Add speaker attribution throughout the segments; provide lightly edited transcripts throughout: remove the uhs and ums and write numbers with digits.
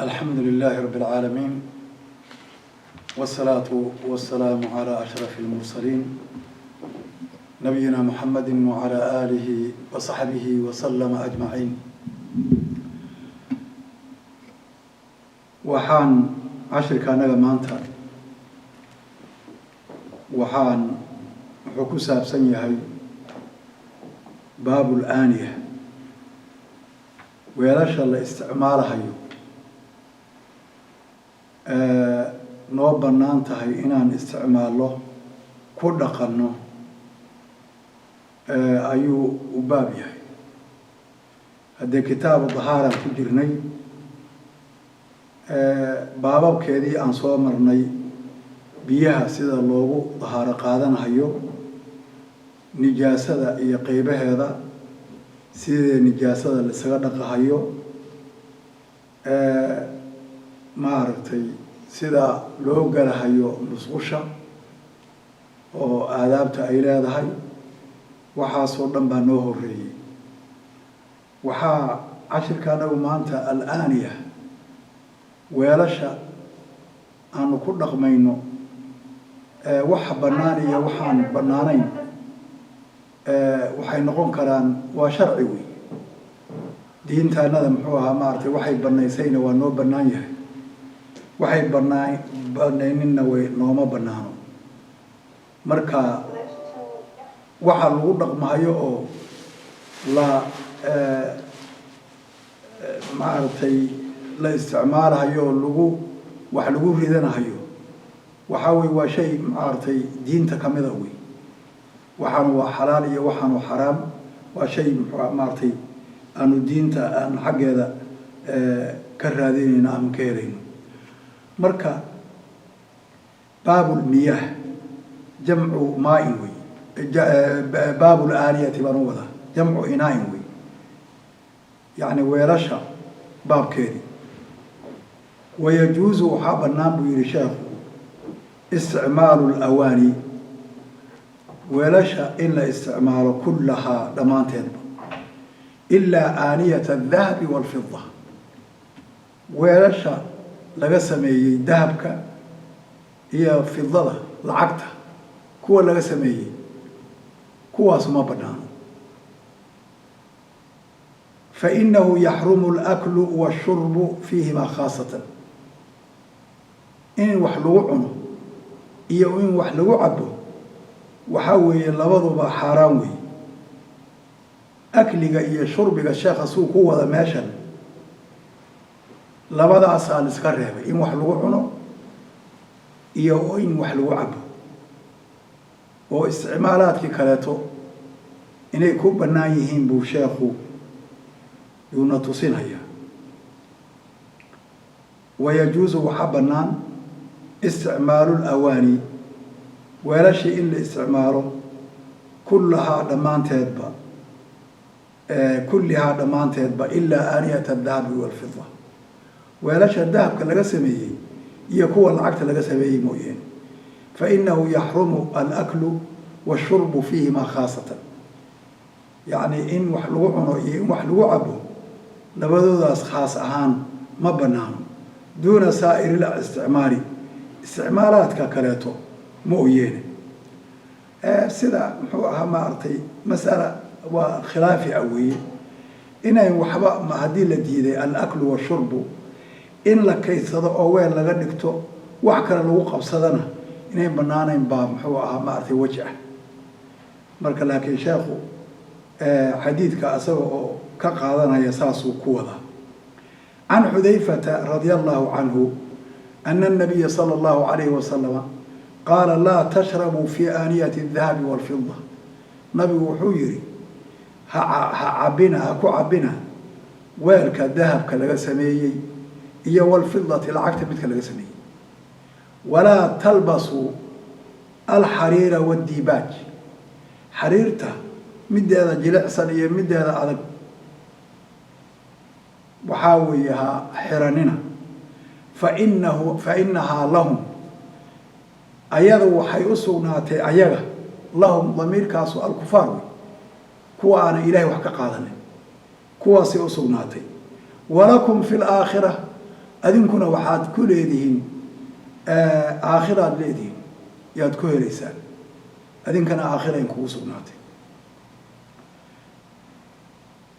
Speaker 1: الحمد لله رب العالمين والصلاة والسلام على أشرف المرسلين نبينا محمد وعلى آله وصحبه وسلم أجمعين. waxaan cashirka anaga maanta wuxuu ku saabsan yahay baabul aaniya, weelasha la isticmaalahayo noo bannaan tahay inaan isticmaalno ku dhaqanno ayuu u baab yahay. haddee kitaabu dahaaraan ku jirnay, baababkeedii aan soo marnay biyaha sida loogu dahaaro qaadanayo, nijaasada iyo qeybaheeda sidee nijaasada la isaga dhaqahayo, maaragtay sida loo galahayo musqusha oo aadaabta ay leedahay, waxaasoo dhan baa noo horeeyey. waxaa cashirka anagu maanta al-aaniya, weelasha aanu ku dhaqmayno waxa bannaan iyo waxaan bannaanayn waxay noqon karaan, waa sharci wey. diintaanada muxuu ahaa maaragtay waxay bannaysayna waa noo bannaan yahay, waxay bannayninna way nooma bannaano. marka waxa lagu dhaqmahayo oo la maaragtay la isticmaalahayo oo wax lagu ridanahayo, waxaa wey waa shay maaragtay diinta ka mida wey. waxaan waa xalaal iyo waxaan waa xaraam, waa shay maaragtay aanu diinta aan xaggeeda ka raadinayno ama ka helayno. marka baabul miyah jamcu maain wey, baabul aaniyati baan u wadaa, jamcu inaain wey, yacni weelasha baabkeedii. wayajuusu waxaa bannaan buu yihi sheekhu isticmaalu alawaani, weelasha in la isticmaalo kullahaa dhammaanteedba, ilaa aaniyata adahabi waalfida, weelasha laga sameeyey dahabka iyo fidada lacagta kuwa laga sameeyey, kuwaas ma bannaano. fainahu yaxrumu alaklu washurbu fiihimaa khaasatan, in wax lagu cuno iyo in wax lagu cabo waxaa weeye labaduba xaaraan wey. akliga iyo shurbiga sheekha suu ku wada meeshan labadaasaa la iska reebay, in wax lagu cuno iyo in wax lagu cabo, oo isticmaalaadkii kaleeto inay ku bannaan yihiin buu sheekhu yuuna tusinaya. wayajuusu waxaa bannaan isticmaalu alawaani, weelashii in la isticmaalo kullahaa dhammaanteedba ilaa aaniyata adahabi waalfida, weelasha dahabka laga sameeyey iyo kuwa lacagta laga sameeyey mooyeene. fainahu yaxrumu alaklu washurbu fiihimaa khaasatan, yacni in wax lagu cuno iyo in wax lagu cabo labadoodaas khaas ahaan ma bannaano, duuna saa'iri isticmaali, isticmaalaadka kaleeto mooyeene. sida muxuu ahaa maaragtay masala waa khilaafi ah weeye, inay waxba haddii la diiday alaklu washurbu in la kaydsado oo weel laga dhigto wax kale lagu qabsadana inay bannaanayn baa muxuu ahaa maaragtay waj ah. marka laakiin sheekhu xadiidka asaga oo ka qaadanaya saasuu ku wadaa. can xudayfata radia allahu canhu ana الnabiya salى اllahu alayhi wasalama qaala laa tashrabuu fi aaniyati الdahabi wاlfida, nabigu wuxuu yihi ha ku cabina weelka dahabka laga sameeyey iyo walfidati lacagta midka laga sameeyey. walaa talbasuu alxariira wاdibaaj, xariirta mideeda jilicsan iyo mideeda adag waxaa weeye ha xiranina, fainahaa lahum, ayada waxay u sugnaatay ayaga, lahum damiirkaasu alkufaar wey, kuwa aanan ilaahay wax ka qaadanin, kuwaasay u sugnaatay. walakum fi laakhira adinkuna waxaad ku leedihiin aakhiraad leedihiin yaad ku helaysaan adinkana aakhira in kugu sugnaatay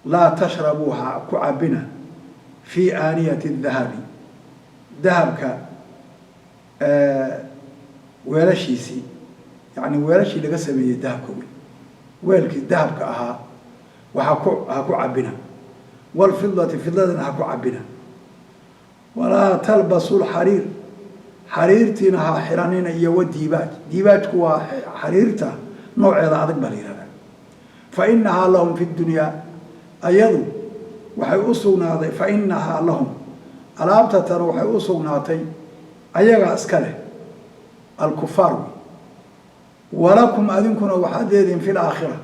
Speaker 1: laa tashrabuu ha ku cabina fii aaniyati dahabi dahabka weelashiisii yani weelashii laga sameeyey dahabka wey weelkii dahabka ahaa ha ku cabina walfidati fidladana ha ku cabina walaa talbasu lxariir xariirtiina ha xiranina iyo wadiibaaj diibaajku waa xariirta nooceeda adag baa la yihahdaa fa inahaa lahum fi dunyaa ayadu waxay u sugnaaday fa inahaa lahum alaabtatana waxay u sugnaatay ayagaa iska leh alkufaar wey walakum adinkuna waxaad leedihiin fi laakhira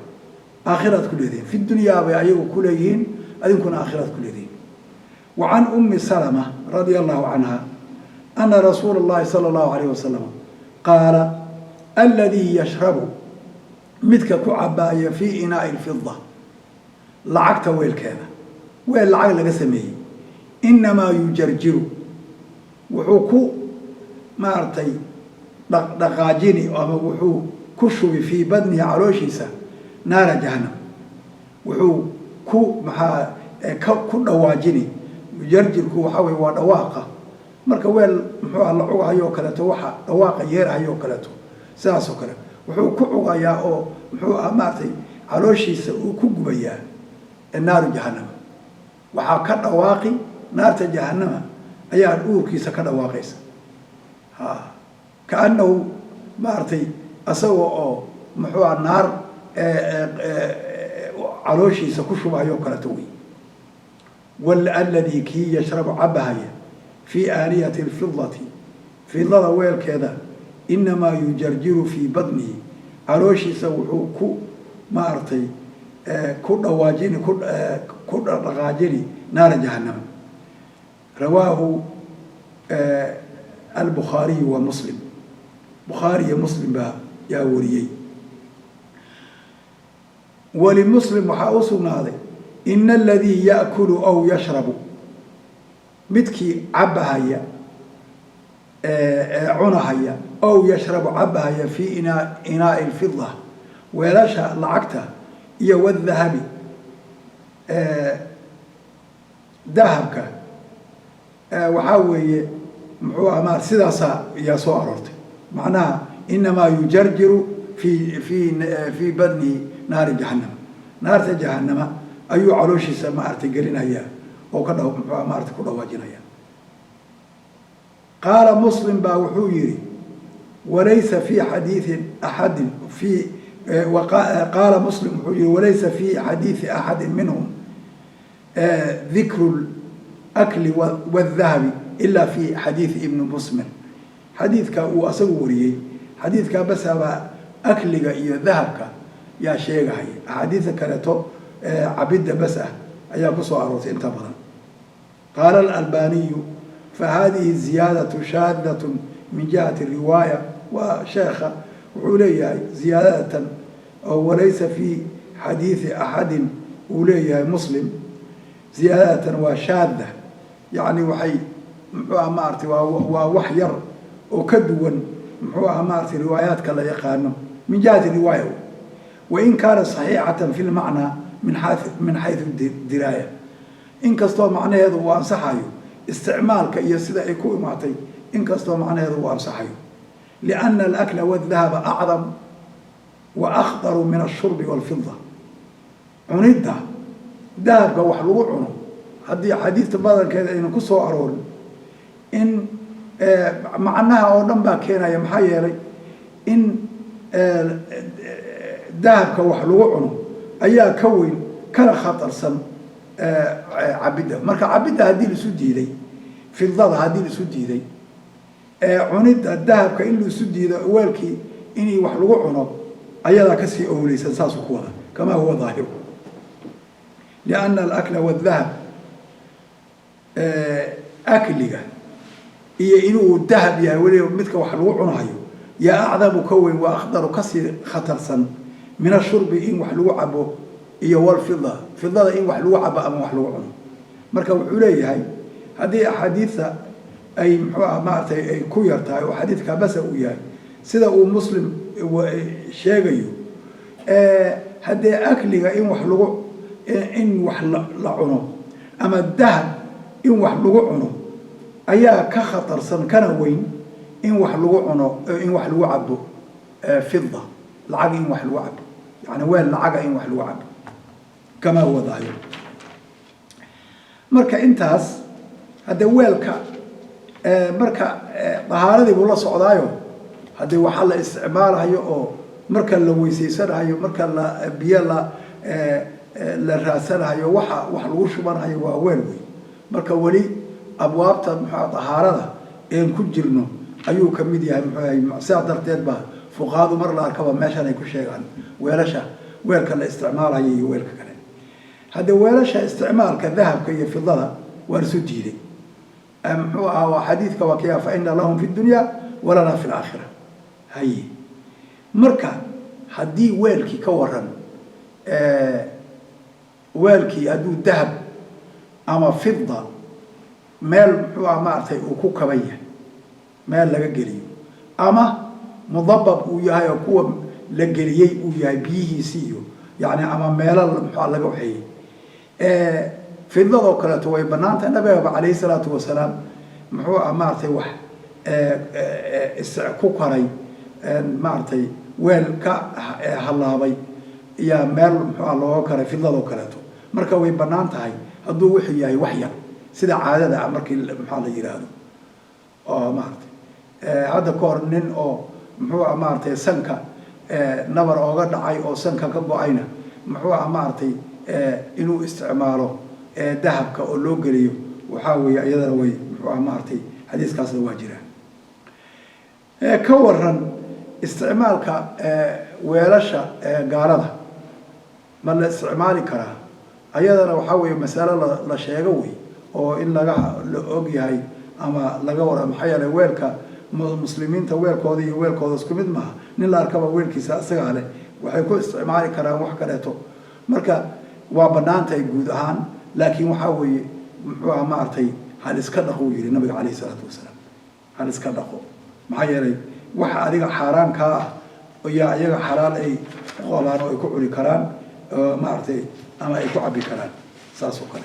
Speaker 1: aakhiraad ku leedihiin fi dunyaa bay ayagu ku leeyihiin adinkuna aakhiraad ku leedihiin وعن أم سلمة رضي الله عنها أن رسول الله صلى الله عليه وسلم قال الذي يشرب مدك كعباية في إناء الفضة لعقت ويل كذا ويل لعق لقسمه إنما يجرجر وحوكو مارتي دقاجيني وحو كشب في بدنه عروشيسة نار جهنم وحو كو دواجيني يجرجرku waxa way waa dhawaaqa marka weel muxuu la cugayo kaleeto waxa dhawaaqa yeerayo kaleeto sidaas oo kale wuxuu ku cugayaa oo muxuu amaatay calooshiisa uu ku gubayaa naaru jahannam waxa ka dhawaaqi naarta jahannama ayaa uurkiisa ka dhawaaqaysa kaanahu maartay asagoo oo muxuu naar calooshiisa ku shubayo kaleeto wey والذي كي يشرب عبها في آنية الفضة فضة ويل كذا إنما يجرجر في بطنه عروشي سوحو كو ما أرتي كل واجين كل رغاجري نار جهنم رواه البخاري ومسلم بخاري مسلم بها يا وريي ولمسلم وحاوسنا هذا إن الذي يأكل أو يشرب مدكي عبهايا عنهايا أو يشرب عبهايا في إناء الفضة ولاشا لعقته يو الذهب ذهبك وحاوي محوها ما سداسا يا صورت معناها إنما يجرجر في بدنه نار جهنم نار جهنم أيو علوشي سمعت قرين هيا أو كده مارت كده واجين هيا قال مسلم باوحويري وليس في حديث أحد في قال مسلم حويري وليس في حديث أحد منهم ذكر الأكل والذهب إلا في حديث ابن مسلم حديث كأو أصوري حديث كبس أكل ذهبك يا شيخ هي حديث كانتو عبد بس أيا بصوا عروت انت بدن قال الألباني فهذه زيادة شاذة من جهة الرواية وشيخة وعليها زيادة وليس في حديث أحد عليها مسلم زيادة وشاذة يعني وحي مارتي ووحير وكدوا مارتي روايات كلا يقانو من جهة الرواية وإن كانت صحيحة في المعنى من حيث الدراية إن كستو معنى هذا وأنصحيه استعمالك يسدع يكون معطي إن كستو معنى هذا وأنصحيه لأن الأكل والذهب أعظم وأخطر من الشرب والفضة عنده ذهب وحلو عنه هذه حديث تبادل كذا إنه كسو أرول إن معناها أو نبا كينا يمحيري إن ذهب وحلو عنه أيها كوين كان خطر سن عبده مركا عبده هذه السودي لي في الضاد هذه السودي لي عند الذهب كإنه سودي ويلكي إني وحلو عنه أيها كسي أولي سنساس كوها كما هو ظاهر لأن الأكل والذهب أكلها إيه إنه الذهب يا ولي مثل وحلو عنه يا أعظم كوين وأخضر كسي خطر سن من الشرب إن وحلو عبو إيه والفضة إن وحلو عبو أم وحلو عنه مركب عليه هاي هذه أحاديث أي ما أرتي أي كويرتها وحديث كبسة وياه سيدا ومسلم شيء هذا أكل إن وحلو إن وحلعنه أما الذهب إن وحلو عنه أيها كخطر سن كان وين إن وحلو عنه إن وحلو عبده فضة العق إن وحلو عبده يعني وين العق إن وحلو عبده كما هو ظاهر مركا انتاس هذا ويلك مركا طهارتي بولا سocdaayo hadii waxa la isticmaalayo oo marka la weysaysanaayo marka la biyo la raasanayo waxa wax lagu shubanayo waa weel weey marka wali abwaabta tahaarada ee ku jirno ayuu kamid yahay macsaa darteed ba fuqaadu mar la arkaba meeshan ay ku sheegaan weelasha weelka la isticmaalayo iyo weelka kale هذا ولاش استعمال كذهب كي في الضلع ورسوتيلي هو حديث كوكيا فإن لهم في الدنيا ولنا في الآخرة هاي مركا هدي ويلكي كورن ويلكي أدو ذهب أما فضة مال ما أعطي وكوكا بيه مال لجري أما مضبب وياي وكوب لجري وياي بيه سيو يعني أما مال المحل جوحي في الضوء كلته ويبنانت النبي عليه الصلاة والسلام محو مارتي وح كوكري مارتي ويل كهلابي يا مال محو الله كره في الضوء كلته مركا ويبنانت هاي هدو وحي هاي وحيا سيدا عادة مركي محل يرادو مارتي هذا كورنين أو محو مارتي سنكا نبر أوغد عاي أو سنكا كبو عينا محو مارتي إنه استعماله ذهب كأولوجريو وحاول أيضا وي مارتي حديث كاس الواجرة كورن استعمال ويلاشا قارضة ما الاستعمال كره أيضا وحاول مسألة لا شيء قوي أو إن لقى هاي أما لقى محيا لويلك مسلمين تويل كودي ويل كودس كمد ما نلا أركب ويل كيسا سجاله وحيكون استعمال كره وحكرته مركا وبنانته يجودهان لكن وحوي ما أرتي هل إسكده يري النبي عليه الصلاة والسلام هل إسكده محيري وح أديك حرام كا ويا أيك حلال أي قالان ويكون كران ما أرتي أما يكون عبي كران ساسو كران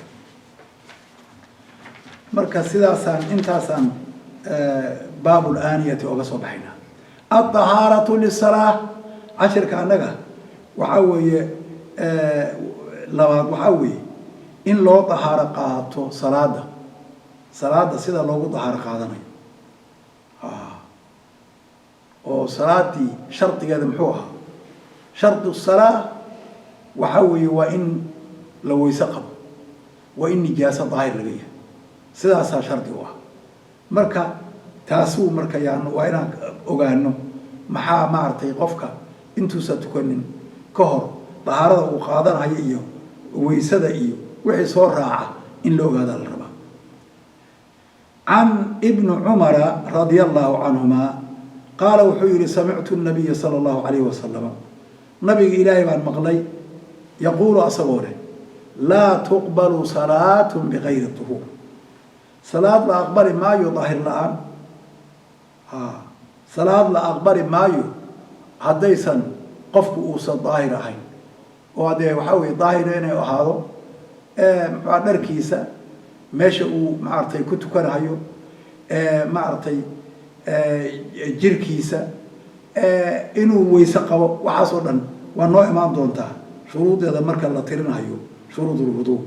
Speaker 1: مركز سداسان انتاسان باب الآنية وقصوا بحينا الطهارة للصلاة عشر كأنك وحوي labaad waxa weeye in loo tahaaro qaato salaada sida loogu tahaaro qaadanayo oo salaadii shartigeeda muxuu ahaa shartu salaa waxa weeye waa in la weyse qabo waa in nijaasa daahir laga yahay sidaasaa shardi u ah marka taasuu marka yaan waa inaan ogaano maxaa maartay qofka intuusan tukanin ka hor tahaarada uu qaadanayo iyo ويسد إيو وحي صور راعة إن لو هذا الربا عن ابن عمر رضي الله عنهما قال وحيري سمعت النبي صلى الله عليه وسلم نبي إلهي بان مغلي يقول أصبوره لا تقبل صلاة بغير الطهور صلاة لا أقبل ما يظهر الآن صلاة لا أقبل ما يهديسا قفك أوسى الظاهر أهين وهذا وحوي ظاهرين وهذا معدر كيسة ماشي ومعرتي كنت كنا هيو معرتي جير كيسة إنه ويسقى وحصلا والنوع ما دونته شروط هذا مركز الله ترين هيو شروط الوضوء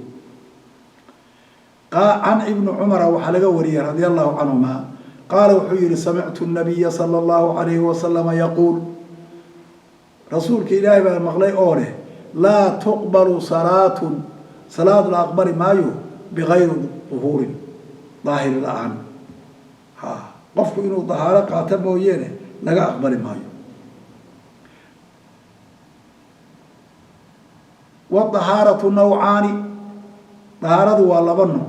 Speaker 1: قال عن ابن عمر وحلقة وريه رضي الله عنهما قال وحير سمعت النبي صلى الله عليه وسلم يقول رسولك إلهي بالمغلي أوله لا تقبل صلاة الأكبر مايو بغير ظهور ظاهر الآن قفك إنه ظهارة قاتب وينه لقى أكبر مايو والطهارة نوعان طهارة واللبن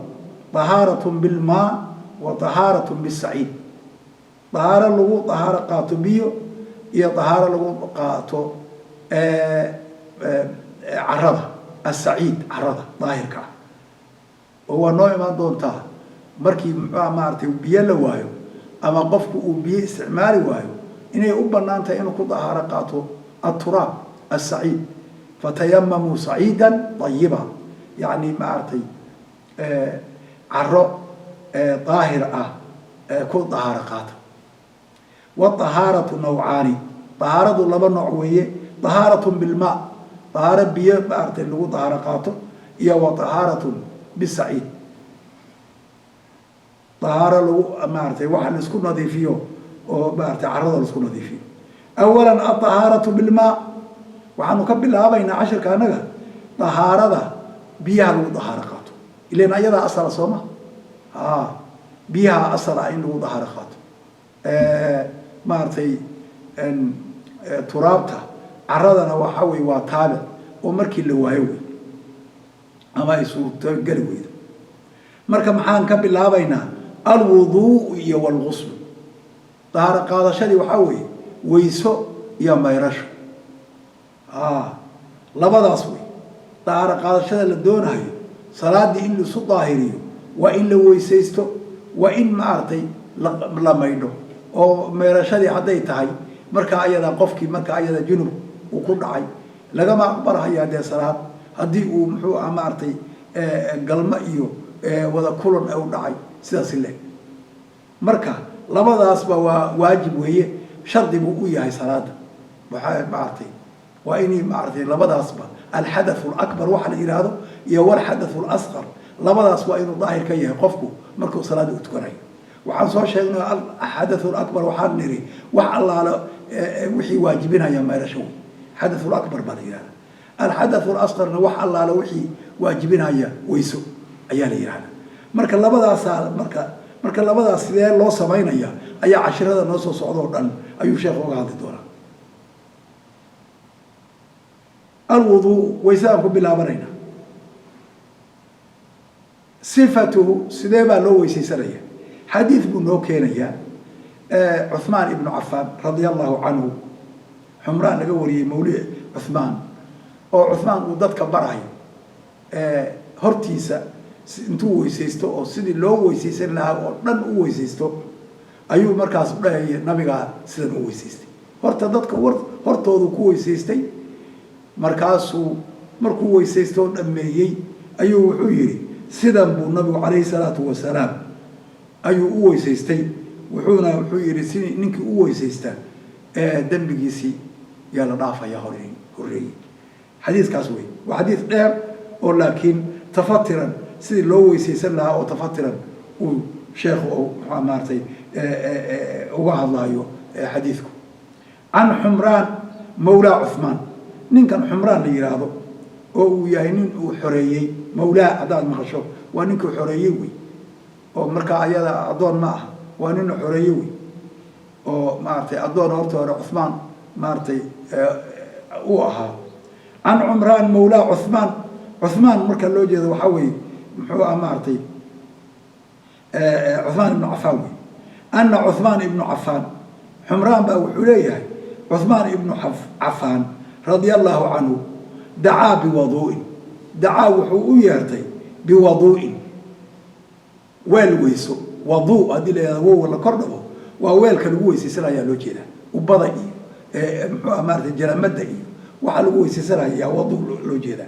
Speaker 1: طهارة بالماء وطهارة بالسعيد طهارة لغو طهارة قاتبيو هي طهارة لغو قاتو عرضة السعيد عرضة ظاهر كا هو نوع ما دونتا markii maartay biyo la waayo ama qofku uu biyo isticmaali waayo inay u banaantahay inuu ku dahaaro qaato التراب السعيد فتيمموا صعيدا طيبا يعني maartay عرو ظاهر كل طهارة قاطع والطهارة نوعان طهارة لبا نوع وهي طهارة بالماء طهارة بيه maartay لغو طهارة قاطع هي وطهارة بالسعيد طهارة لغو maartay waxa la isku nadiifiyo oo maartay carrada la isku nadiifiyo أولا الطهارة بالماء وعنو كبلها بين عشر كانغا طهارة بيها لو طهارة قاتو إلين أيضا أصل صومة بيها أصل إن لو طهارة قاتو مارتي أن ترابتها عرضنا وحوي وطابع ومركي اللي وهوي أما يسوق قلوي مركا محان كبلها بين الوضوء والغسل طهارة قادة شدي وحوي ويسو يا ميرشو لبداس وي طهارة قادشada la doonayo salaadii in la daahiriyo waa in la weysaysto waa in maartay la maydho oo meerashadii haday tahay marka ayada qofkii marka ayada junub uu ku dhacay laga ma aqbalayo de salaad hadii uu muxuu maartay galma iyo wada kulan ay u dhacay sidaas ilaa marka labadaas ba waa waajib weeye شرط بوقية هاي صلاة وحاجة معرتي وإني معرتي لبدأ أصبح الحدث الأكبر واحد إراده يهو الحدث الأصغر لبدأ أصبح إنه ظاهر كيه قفكو مركو صلاة أتكرهي وحان صور شيء الحدث الأكبر وحان نري وح الله على وحي واجبينها يا ما يرشون حدث الأكبر بدينا الحدث الأصغر وح الله على وحي واجبينها يا ويسو أيال إيران مركا لبدأ أصال marka labadaas sidee loo sameeynaya ayaa casharada noo soo socdo dhan ayuu sheekhu uga hadli doonaa الوضوء ويسام بالابرينا صفته سديبا لو ويسيسريا حديث بنو كينيا عثمان ابن عفان رضي الله عنه حمران لغا وريي مولى عثمان او عثمان وددك براي hortiisa intuu weysaysto oo sidii loo weysaysan lahaa oo dhan u weysaysto ayuu markaas u dhahay nabiga sidan u weysaystay horta dadka hortoodu ku weysaystay markaasuu markuu weysaysto dhameeyay ayuu wuxuu yiri sidan buu nabigu kaleey salaatu wasalaam ayuu u weysaystay wuxuu yiri si ninkii u weysaysta dambigiisi yaa la dhaafaya horeey xadiiskaas way waa xadiis dheer oo laakiin تفترا سيدي لو ويسيسن لها أو تفترا وشيخ أو مارتي وقع الله حديثكم عن حمران مولى عثمان نين كان حمران اللي يراضو أو يهنين وحريي مولى عداد مخشوب ونين حريوي أو مركا عيادا أدون معه ونين حريوي أو مارتي أدون أرتور عثمان مارتي وها عن عمران مولى عثمان مركا لو جيده waxa way muxuu amartay عثمان بن عفان أن عثمان بن عفان حمران بقى وحليه عثمان بن عفان رضي الله عنه دعا بوضوء دعا وحو يرتي بوضوء ويسو وضوء هذه اللي هو ولا كردبه وويل كان ويسيسلا يا لو جيده وبدأ muxuu amartay jaramada iyo waxa lagu weysiisanaya وضوء لو جيده